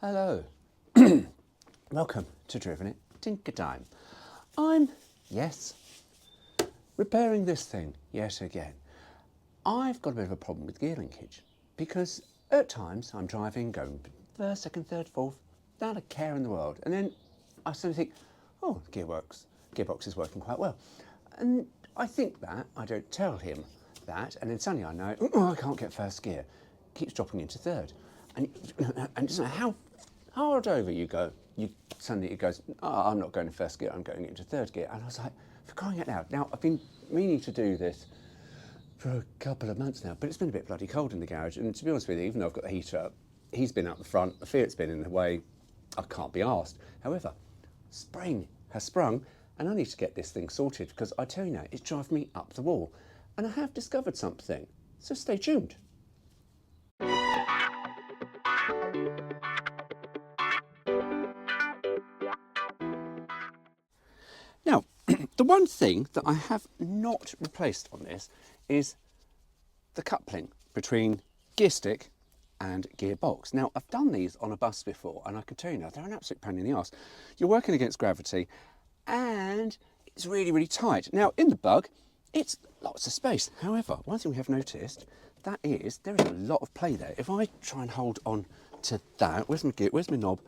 Hello. Welcome to Driven It Tinker Time. I'm, yes, repairing this thing yet again. I've got a bit of a problem with gear linkage because at times I'm driving, going first, second, third, fourth, not a care in the world. And then I suddenly think, oh, gearbox is working quite well. And I think that, I don't tell him that, and then suddenly I know, oh, I can't get first gear. Keeps dropping into third. And it doesn't matter how hard over you go, suddenly it goes, oh, I'm not going to first gear, I'm going into third gear. And I was like, for crying out loud. Now, I've been meaning to do this for a couple of months now, but it's been a bit bloody cold in the garage. And to be honest with you, even though I've got the heater up, he's been up the front, I fear it's been in the way, I can't be asked. However, spring has sprung, and I need to get this thing sorted because I tell you now, it's driving me up the wall. And I have discovered something, so stay tuned. Now, the one thing that I have not replaced on this is the coupling between gear stick and gearbox. Now, I've done these on a bus before, and I can tell you now, they're an absolute pain in the arse. You're working against gravity, and it's really, really tight. Now, in the Bug, it's lots of space. However, one thing we have noticed, that is, there is a lot of play there. If I try and hold on to that, where's my gear, where's my knob?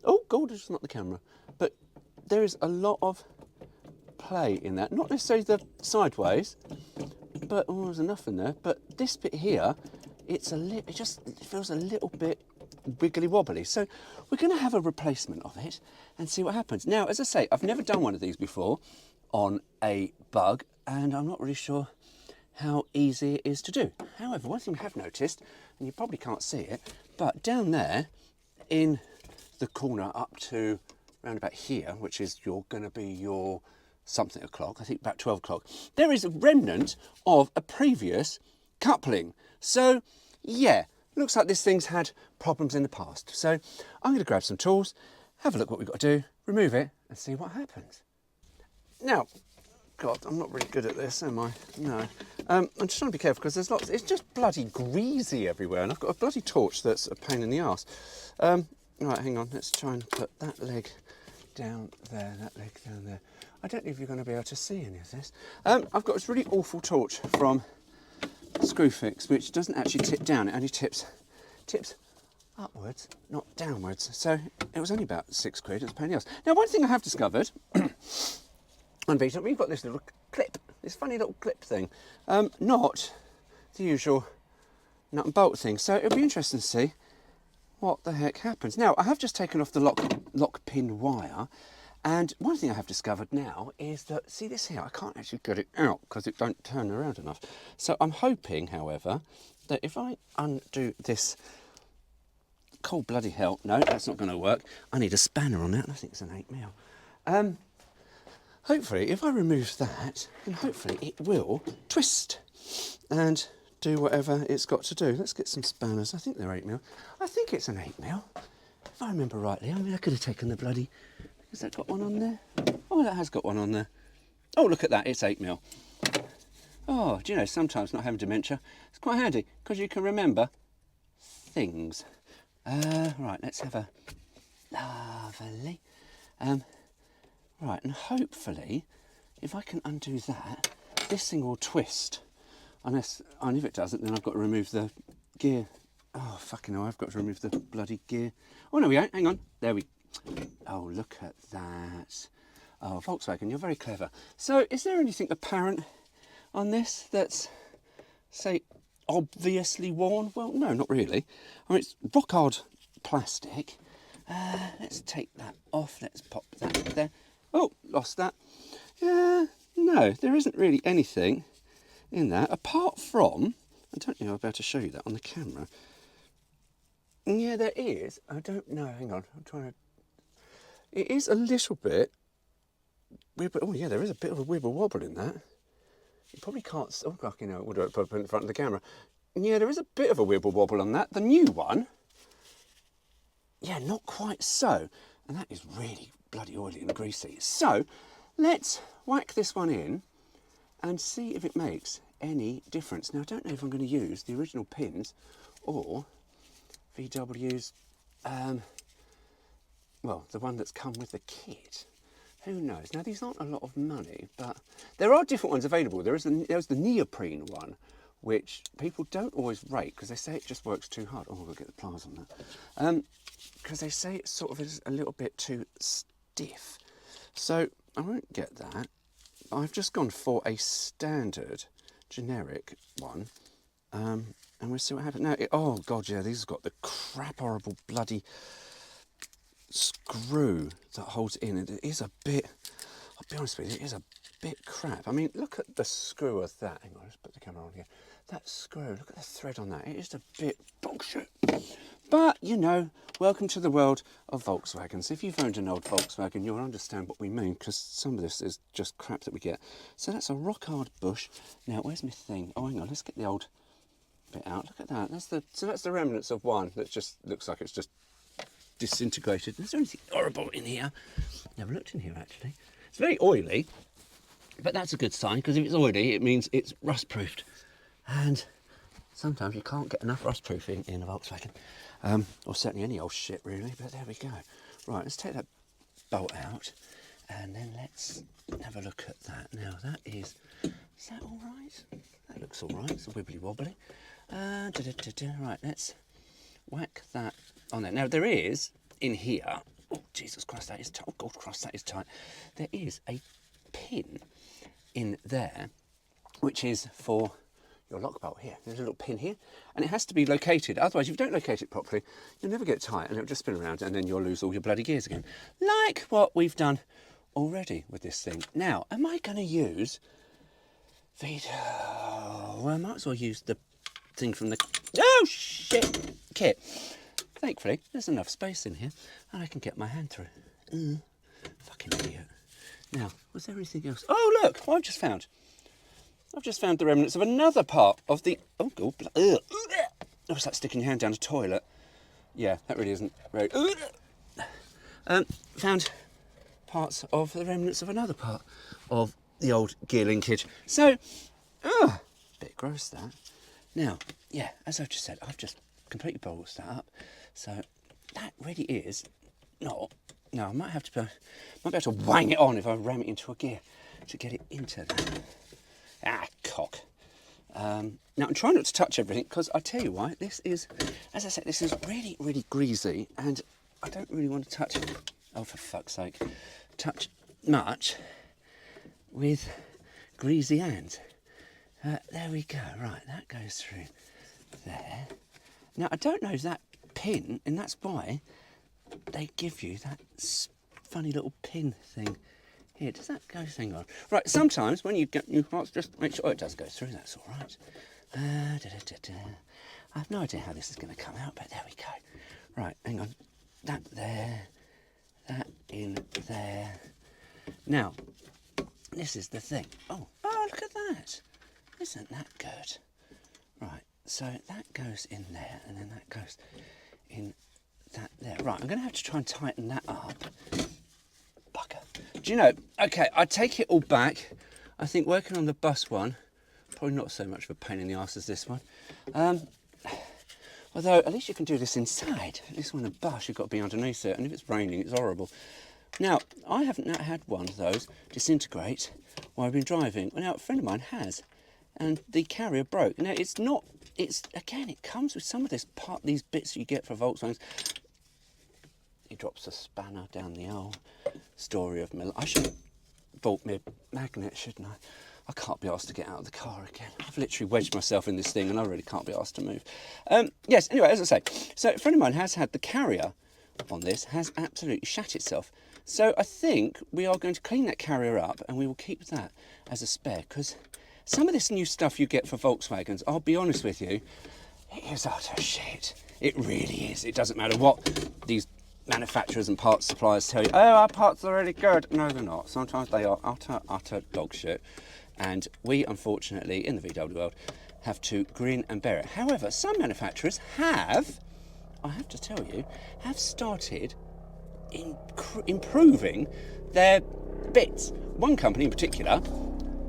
Oh, God, it's not the camera. But there is a lot of play in that, not necessarily the sideways, but oh, there's enough in there. But this bit here, it feels a little bit wiggly wobbly. So we're going to have a replacement of it and see what happens. Now, as I say, I've never done one of these before on a Bug, and I'm not really sure how easy it is to do. However, one thing I have noticed, and you probably can't see it, but down there in the corner up to around about here, which is going to be your something o'clock, I think about 12 o'clock, there is a remnant of a previous coupling. So yeah, looks like this thing's had problems in the past. So I'm going to grab some tools, have a look what we've got to do, remove it and see what happens. Now, God, I'm not really good at this, am I? No. I'm just trying to be careful because there's lots, it's just bloody greasy everywhere, and I've got a bloody torch that's a pain in the arse. Right, hang on, let's try and put that leg down there, that leg down there. I don't know if you're going to be able to see any of this. I've got this really awful torch from Screwfix, which doesn't actually tip down, it only tips upwards, not downwards. So it was only about £6, it's a pain in the arse. Now, one thing I have discovered on Beetle, we've got this little clip, this funny little clip thing, not the usual nut and bolt thing. So it'll be interesting to see what the heck happens. Now, I have just taken off the lock pin wire, and one thing I have discovered now is that, see this here, I can't actually get it out because it don't turn around enough. So I'm hoping, however, that if I undo this, cold bloody hell, no, that's not going to work. I need a spanner on that, and I think it's an 8mm. Hopefully, if I remove that, then hopefully it will twist and do whatever it's got to do. Let's get some spanners. I think they're 8mm. I think it's an 8mm. If I remember rightly, I mean, I could have taken the bloody... Has that got one on there? Oh, that has got one on there. Oh, look at that, it's 8mm. Oh, do you know, sometimes not having dementia, it's quite handy, because you can remember things. Right, let's have a lovely... right, and hopefully, if I can undo that, this thing will twist. Unless, and if it doesn't, then I've got to remove the gear. Oh, fucking hell, I've got to remove the bloody gear. Oh, no, we don't. Hang on. There we... Oh, look at that. Oh, Volkswagen, you're very clever. So, is there anything apparent on this that's, say, obviously worn? Well, no, not really. I mean, it's rock hard plastic. Let's take that off. Let's pop that there. Oh, lost that. No, there isn't really anything in that, apart from, I don't know if I'll be able to show you that on the camera. Yeah, there is. I don't know. Hang on. I'm trying to... It is a little bit... Oh, yeah, there is a bit of a wibble wobble in that. You probably can't... Oh, fucking hell. What do I put in front of the camera? Yeah, there is a bit of a wibble wobble on that. The new one... Yeah, not quite so. And that is really bloody oily and greasy. So, let's whack this one in and see if it makes any difference. Now, I don't know if I'm going to use the original pins or VW's well, the one that's come with the kit. Who knows? Now, these aren't a lot of money, but there are different ones available. There's the neoprene one, which people don't always rate because they say it just works too hard. Oh, I've got to get the pliers on that. Because they say it sort of is a little bit too stiff. So I won't get that. I've just gone for a standard, generic one. And we'll see what happens. Now, oh, God, yeah, these have got the crap, horrible, bloody screw that holds it in. It is a bit, I'll be honest with you, it is a bit crap. I mean, look at the screw of that. Hang on, let's put the camera on here. That screw, look at the thread on that. It is a bit bullshit. But, you know, welcome to the world of Volkswagens. If you've owned an old Volkswagen, you'll understand what we mean, because some of this is just crap that we get. So that's a rock hard bush. Now, where's my thing? Oh, hang on, let's get the old bit out. Look at that. That's the remnants of one that just looks like it's just disintegrated. Is there anything horrible in here? Never looked in here, actually. It's very oily, but that's a good sign, because if it's oily, it means it's rust-proofed. And sometimes you can't get enough rust-proofing in a Volkswagen. Or certainly any old shit, really, but there we go. Right, let's take that bolt out, and then let's have a look at that. Now, is that all right? That looks all right. It's a wibbly-wobbly. Right, let's whack that on there. Now, there is, in here, oh, Jesus Christ, that is tight. Oh, God Christ, that is tight. There is a pin in there, which is for your lock bolt here. There's a little pin here, and it has to be located. Otherwise, if you don't locate it properly, you'll never get tight, and it'll just spin around, and then you'll lose all your bloody gears again. Like what we've done already with this thing. Now, am I going to use Beetle? Well, I might as well use the thing from the... Oh, shit! Kit. Thankfully, there's enough space in here, and I can get my hand through. Fucking idiot. Now, was there anything else? Oh, look, what I've just found. I've just found the remnants of another part of the... Oh, God. Oh, it's like sticking your hand down a toilet. Yeah, that really isn't very... Found parts of the remnants of another part of the old gear linkage. So, bit gross, that. Now, yeah, as I've just said, I've just completely bolted that up. So, that really is not... No, I might be able to wang it on if I ram it into a gear to get it into that. Ah, cock. Now, I'm trying not to touch everything, because I tell you why, this is, as I said, this is really, really greasy, and I don't really want to touch, oh, for fuck's sake, touch much with greasy hands. There we go. Right, that goes through there. Now, I don't know that pin, and that's why they give you that funny little pin thing here. Does that go thing on? Right, sometimes when you get new parts, just make sure it does go through. That's all right. I have no idea how this is going to come out, but there we go. Right, hang on. That there. That in there. Now, this is the thing. Oh, look at that. Isn't that good? Right, so that goes in there, and then that goes in that there. Right, I'm going to have to try and tighten that up. Bugger. Do you know, okay, I take it all back. I think working on the bus one, probably not so much of a pain in the arse as this one. Although, at least you can do this inside. At least on the bus, you've got to be underneath it, and if it's raining, it's horrible. Now, I haven't had one of those disintegrate while I've been driving. Well, now, a friend of mine has, and the carrier broke. Now, again, it comes with some of these bits you get for Volkswagens. He drops a spanner down the old story of me. I should have bought me a magnet, shouldn't I? I can't be asked to get out of the car again. I've literally wedged myself in this thing, and I really can't be asked to move. Yes, anyway, as I say, so a friend of mine has had the carrier on this, has absolutely shat itself. So I think we are going to clean that carrier up, and we will keep that as a spare, because some of this new stuff you get for Volkswagens, I'll be honest with you, it is utter shit. It really is. It doesn't matter what these manufacturers and parts suppliers tell you, oh, our parts are really good. No, they're not. Sometimes they are utter dog shit. And we, unfortunately, in the VW world, have to grin and bear it. However, some manufacturers have, I have to tell you, have started improving their bits. One company in particular,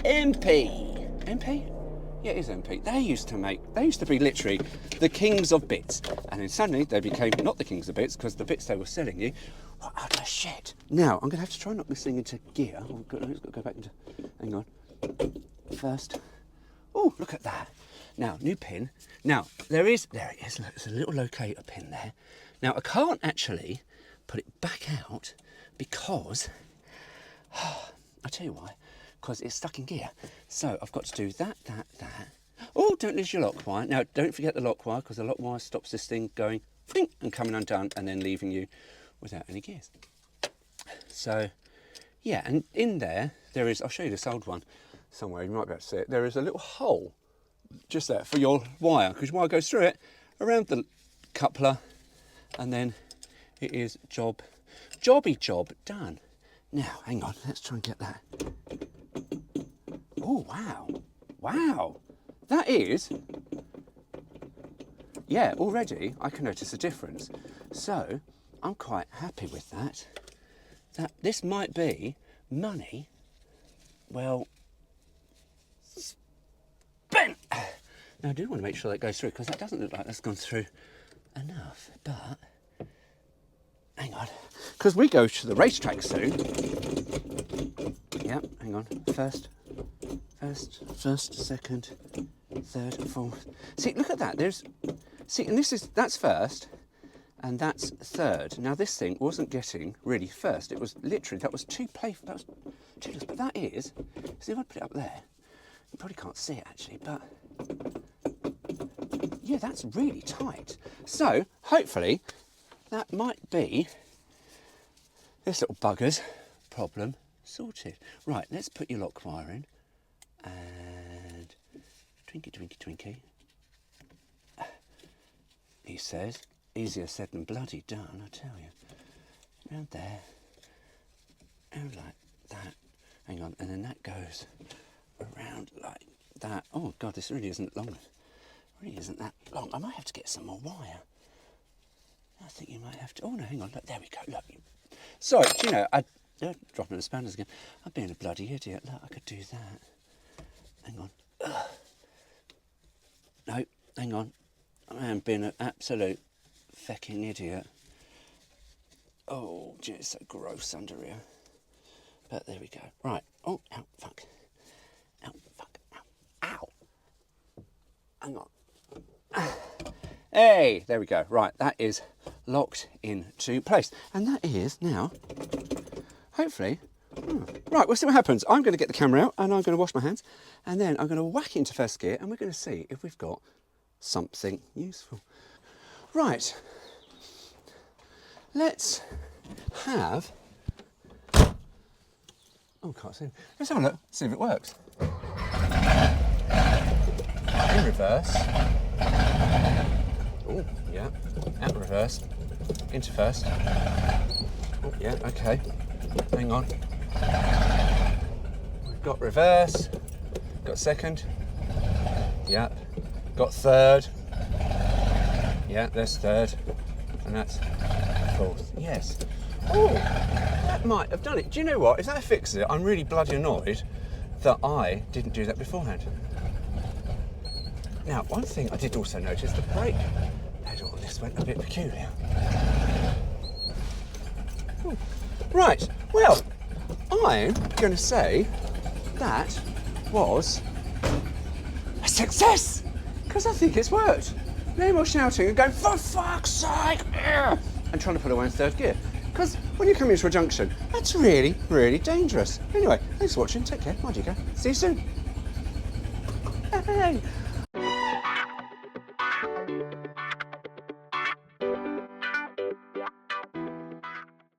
MP? Yeah, it is MP. They used to be literally the kings of bits. And then suddenly they became not the kings of bits because the bits they were selling you were utter shit. Now, I'm going to have to try not missing into gear. It's got to go back into, hang on. First. Oh, look at that. Now, new pin. Now, there it is, look, there's a little locator pin there. Now, I can't actually put it back out because, I'll tell you why, because it's stuck in gear. So I've got to do that. Oh, don't lose your lock wire. Now, don't forget the lock wire because the lock wire stops this thing going fling, and coming undone and then leaving you without any gears. So, yeah, and in there is, I'll show you this old one somewhere, you might be able to see it. There is a little hole just there for your wire, because your wire goes through it around the coupler, and then it is job done. Now, hang on, let's try and get that. Oh, wow, that is, yeah, already I can notice a difference. So I'm quite happy with that. That this might be money well spent. Now I do want to make sure that goes through, because that doesn't look like that's gone through enough, but hang on, because we go to the racetrack soon. Yep, hang on, first, second, third, fourth. See, look at that, and that's first, and that's third. Now this thing wasn't getting really first, it was literally, that was too playful, but that is, see if I put it up there, you probably can't see it actually, but yeah, that's really tight. So, hopefully, that might be this little bugger's problem sorted. Right, let's put your lock wire in, and twinky. He says, easier said than bloody done, I tell you. Around there, and like that. Hang on, and then that goes around like that. Oh God, this really isn't long. Really isn't that long. I might have to get some more wire. I think you might have to. Oh no, hang on. Look, there we go. Look. Sorry, do you know, dropping the spanners again. I'm being a bloody idiot. Look, I could do that. Hang on. Ugh. No, hang on. I am being an absolute fecking idiot. Oh, gee, it's so gross under here. But there we go. Right. Oh, ow, fuck. Ow, fuck. Ow. Ow. Hang on. Hey, there we go. Right, that is locked into place. And that is now, hopefully, right, we'll see what happens. I'm going to get the camera out and I'm going to wash my hands, and then I'm going to whack into first gear and we're going to see if we've got something useful. Right, let's have, oh, can't see. Let's have a look, see if it works. In reverse. Oh, yeah. Out reverse. Into first. Oh, yeah, okay. Hang on. We've got reverse. Got second. Yeah. Got third. Yeah, there's third. And that's fourth. Yes. Oh, that might have done it. Do you know what? If that fixes it, I'm really bloody annoyed that I didn't do that beforehand. Now, one thing I did also notice, the brake pedal on this went a bit peculiar. Ooh. Right, well, I'm going to say that was a success, because I think it's worked. No more shouting and going, for fuck's sake, and trying to put away in third gear. Because when you come into a junction, that's really, really dangerous. Anyway, thanks for watching. Take care. Mind you go. See you soon. Hey.